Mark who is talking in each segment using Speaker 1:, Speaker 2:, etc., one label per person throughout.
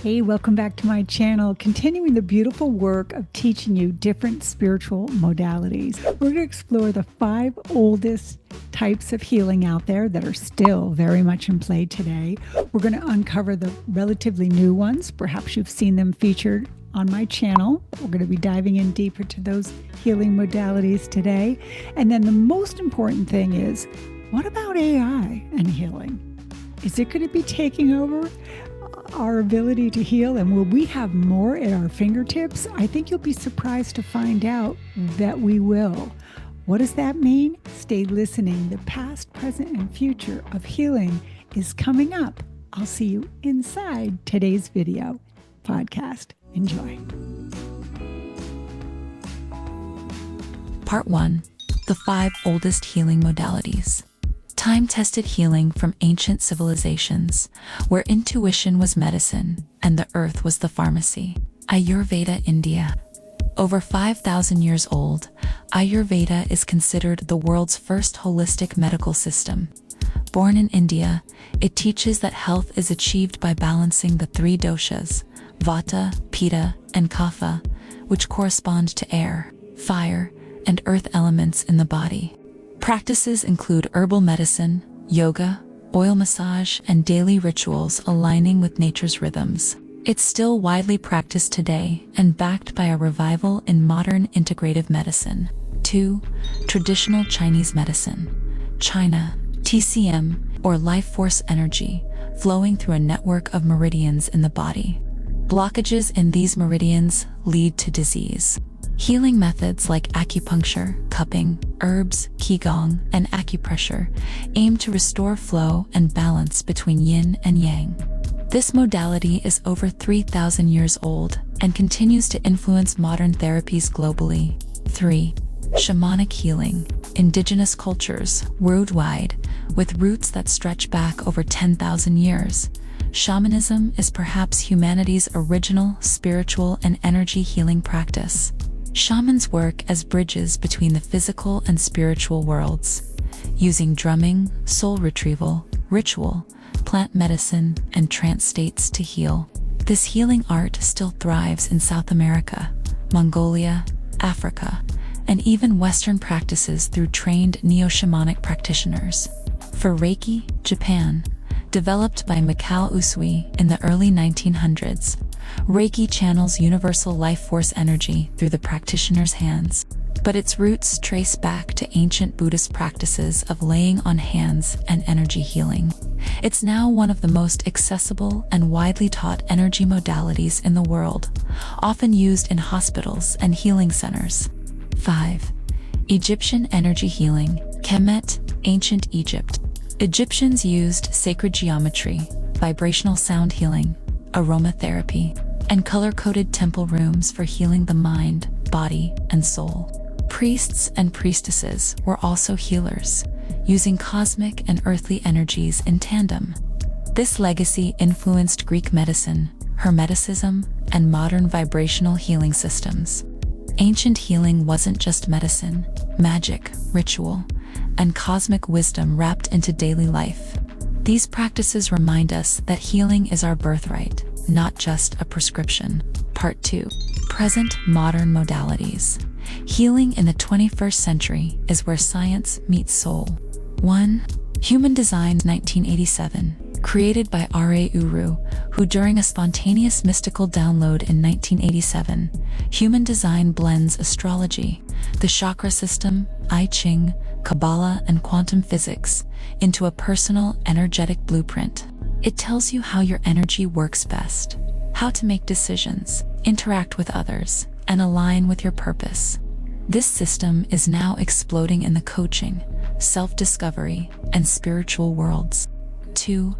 Speaker 1: Hey, welcome back to my channel, continuing the beautiful work of teaching you different spiritual modalities. We're going to explore the 5 oldest types of healing out there that are still very much in play today. We're going to uncover the relatively new ones. Perhaps you've seen them featured on my channel. We're going to be diving in deeper to those healing modalities today. And then the most important thing is, what about AI and healing? Is it going to be taking over our ability to heal, and will we have more at our fingertips? I think you'll be surprised to find out that we will. What does that mean? Stay listening. The past, present, and future of healing is coming up. I'll see you inside today's video podcast. Enjoy.
Speaker 2: Part 1. The 5 oldest healing modalities. Time-tested healing from ancient civilizations, where intuition was medicine and the earth was the pharmacy. Ayurveda, India. Over 5,000 years old, Ayurveda is considered the world's first holistic medical system. Born in India, it teaches that health is achieved by balancing the 3 doshas, Vata, Pitta, and Kapha, which correspond to air, fire, and earth elements in the body. Practices include herbal medicine, yoga, oil massage, and daily rituals aligning with nature's rhythms. It's still widely practiced today and backed by a revival in modern integrative medicine. 2. Traditional Chinese medicine. China, TCM, or life force energy, flowing through a network of meridians in the body. Blockages in these meridians lead to disease. Healing methods like acupuncture, cupping, herbs, qigong, and acupressure aim to restore flow and balance between yin and yang. This modality is over 3,000 years old and continues to influence modern therapies globally. 3. Shamanic Healing. Indigenous cultures worldwide, with roots that stretch back over 10,000 years. Shamanism is perhaps humanity's original spiritual and energy healing practice. Shamans work as bridges between the physical and spiritual worlds, using drumming, soul retrieval, ritual, plant medicine, and trance states to heal. This healing art still thrives in South America, Mongolia, Africa, and even Western practices through trained neo-shamanic practitioners. For Reiki, Japan, developed by Mikao Usui in the early 1900s, Reiki channels universal life force energy through the practitioner's hands, but its roots trace back to ancient Buddhist practices of laying on hands and energy healing. It's now one of the most accessible and widely taught energy modalities in the world, often used in hospitals and healing centers. 5. Egyptian Energy Healing. Kemet, Ancient Egypt. Egyptians used sacred geometry, vibrational sound healing, aromatherapy, and color-coded temple rooms for healing the mind, body, and soul. Priests and priestesses were also healers, using cosmic and earthly energies in tandem. This legacy influenced Greek medicine, Hermeticism, and modern vibrational healing systems. Ancient healing wasn't just medicine, magic, ritual, and cosmic wisdom wrapped into daily life. These practices remind us that healing is our birthright, not just a prescription. Part 2. Present modern modalities. Healing in the 21st century is where science meets soul. 1. Human Design 1987, created by R.A. Uru, who during a spontaneous mystical download in 1987, Human Design blends astrology, the chakra system, I Ching, Kabbalah, and quantum physics into a personal, energetic blueprint. It tells you how your energy works best, how to make decisions, interact with others, and align with your purpose. This system is now exploding in the coaching, self-discovery, and spiritual worlds. 2.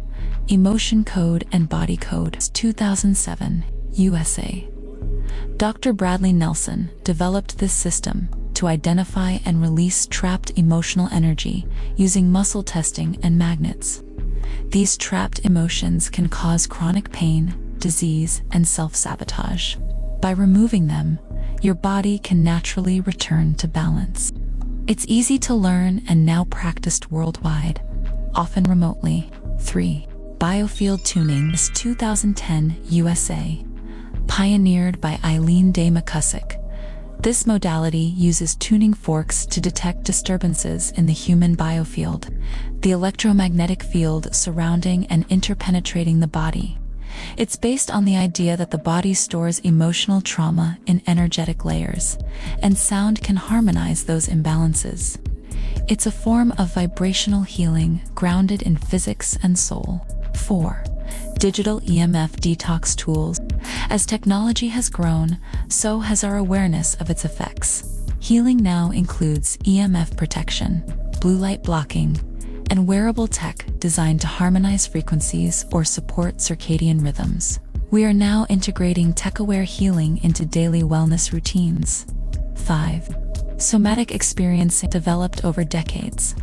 Speaker 2: Emotion Code and Body Code. 2007, USA. Dr. Bradley Nelson developed this system to identify and release trapped emotional energy using muscle testing and magnets. These trapped emotions can cause chronic pain, disease, and self-sabotage. By removing them, your body can naturally return to balance. It's easy to learn and now practiced worldwide, often remotely. 3. Biofield Tuning is 2010 USA, pioneered by Eileen Day McCusick. This modality uses tuning forks to detect disturbances in the human biofield, the electromagnetic field surrounding and interpenetrating the body. It's based on the idea that the body stores emotional trauma in energetic layers, and sound can harmonize those imbalances. It's a form of vibrational healing grounded in physics and soul. 4. Digital EMF detox tools. As technology has grown, so has our awareness of its effects. Healing now includes EMF protection, blue light blocking, and wearable tech designed to harmonize frequencies or support circadian rhythms. We are now integrating tech-aware healing into daily wellness routines. 5. Somatic experiencing developed over decades.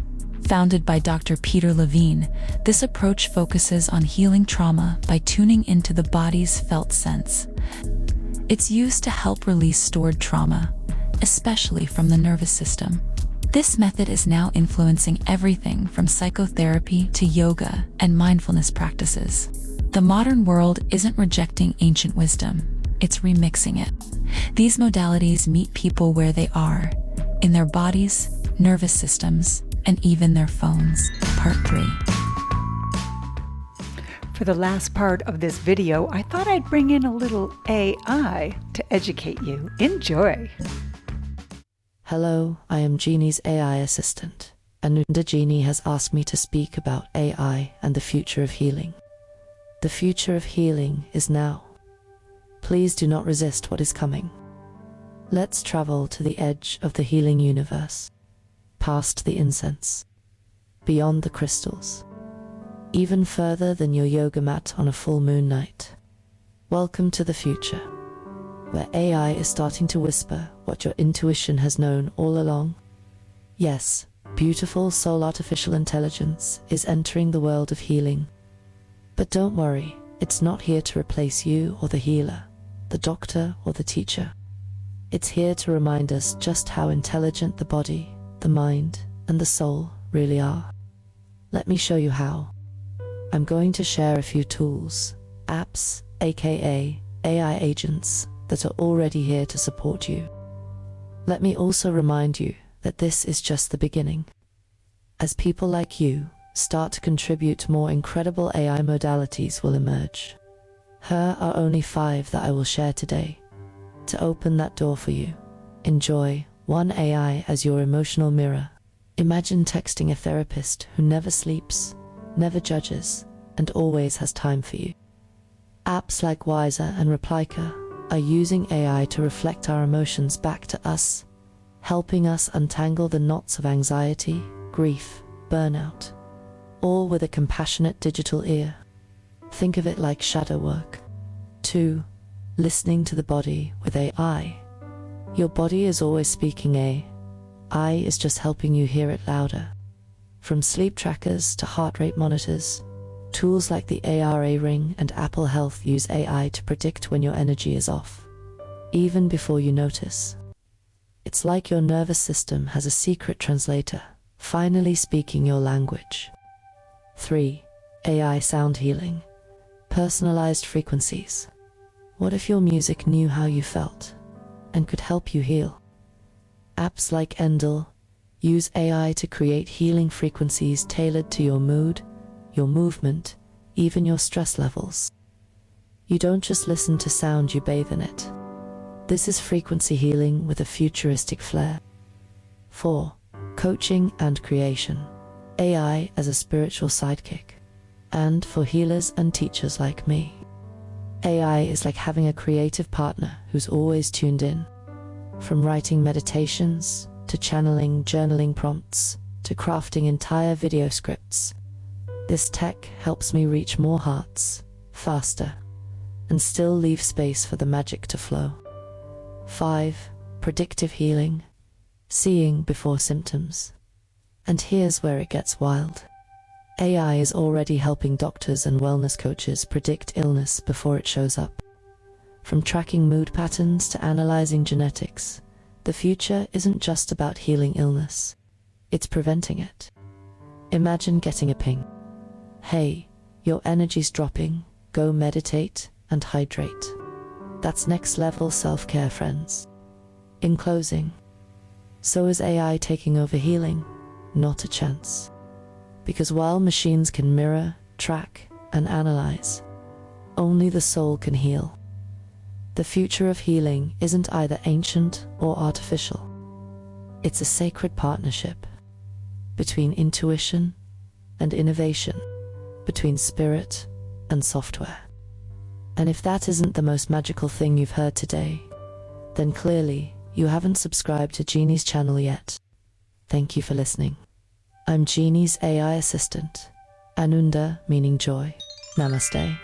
Speaker 2: Founded by Dr. Peter Levine, this approach focuses on healing trauma by tuning into the body's felt sense. It's used to help release stored trauma, especially from the nervous system. This method is now influencing everything from psychotherapy to yoga and mindfulness practices. The modern world isn't rejecting ancient wisdom, it's remixing it. These modalities meet people where they are, in their bodies, nervous systems, and even their phones. Part 3.
Speaker 1: For the last part of this video, I thought I'd bring in a little AI to educate you. Enjoy!
Speaker 3: Hello, I am Jeannie's AI assistant, and Jeannie has asked me to speak about AI and the future of healing. The future of healing is now. Please do not resist what is coming. Let's travel to the edge of the healing universe, past the incense, beyond the crystals, even further than your yoga mat on a full moon night. Welcome to the future, where AI is starting to whisper what your intuition has known all along. Yes, beautiful soul artificial intelligence is entering the world of healing. But don't worry, it's not here to replace you or the healer, the doctor or the teacher. It's here to remind us just how intelligent the body, the mind, and the soul really are. Let me show you how. I'm going to share a few tools, apps, aka AI agents, that are already here to support you. Let me also remind you that this is just the beginning. As people like you start to contribute, more incredible AI modalities will emerge. Here are only 5 that I will share today. To open that door for you, enjoy one AI as your emotional mirror. Imagine texting a therapist who never sleeps, never judges, and always has time for you. Apps like Wiser and Replica are using AI to reflect our emotions back to us, helping us untangle the knots of anxiety, grief, burnout, all with a compassionate digital ear. Think of it like shadow work. 2. Listening to the body with AI. Your body is always speaking, AI is just helping you hear it louder. From sleep trackers to heart rate monitors, tools like the ARA Ring and Apple Health use AI to predict when your energy is off, even before you notice. It's like your nervous system has a secret translator, finally speaking your language. 3. AI sound healing. Personalized frequencies. What if your music knew how you felt and could help you heal? Apps like Endel use AI to create healing frequencies tailored to your mood, your movement, even your stress levels. You don't just listen to sound, you bathe in it. This is frequency healing with a futuristic flair. 4. Coaching and creation. AI as a spiritual sidekick. And for healers and teachers like me, AI is like having a creative partner who's always tuned in. From writing meditations, to channeling journaling prompts, to crafting entire video scripts, this tech helps me reach more hearts, faster, and still leave space for the magic to flow. 5. Predictive healing. Seeing before symptoms. And here's where it gets wild. AI is already helping doctors and wellness coaches predict illness before it shows up. From tracking mood patterns to analyzing genetics, the future isn't just about healing illness, it's preventing it. Imagine getting a ping. Hey, your energy's dropping, go meditate and hydrate. That's next level self-care, friends. In closing, so is AI taking over healing? Not a chance. Because while machines can mirror, track, and analyze, only the soul can heal. The future of healing isn't either ancient or artificial. It's a sacred partnership between intuition and innovation, between spirit and software. And if that isn't the most magical thing you've heard today, then clearly you haven't subscribed to Jeannie's channel yet. Thank you for listening. I'm Jeannie's AI assistant, Anunda, meaning joy. Namaste.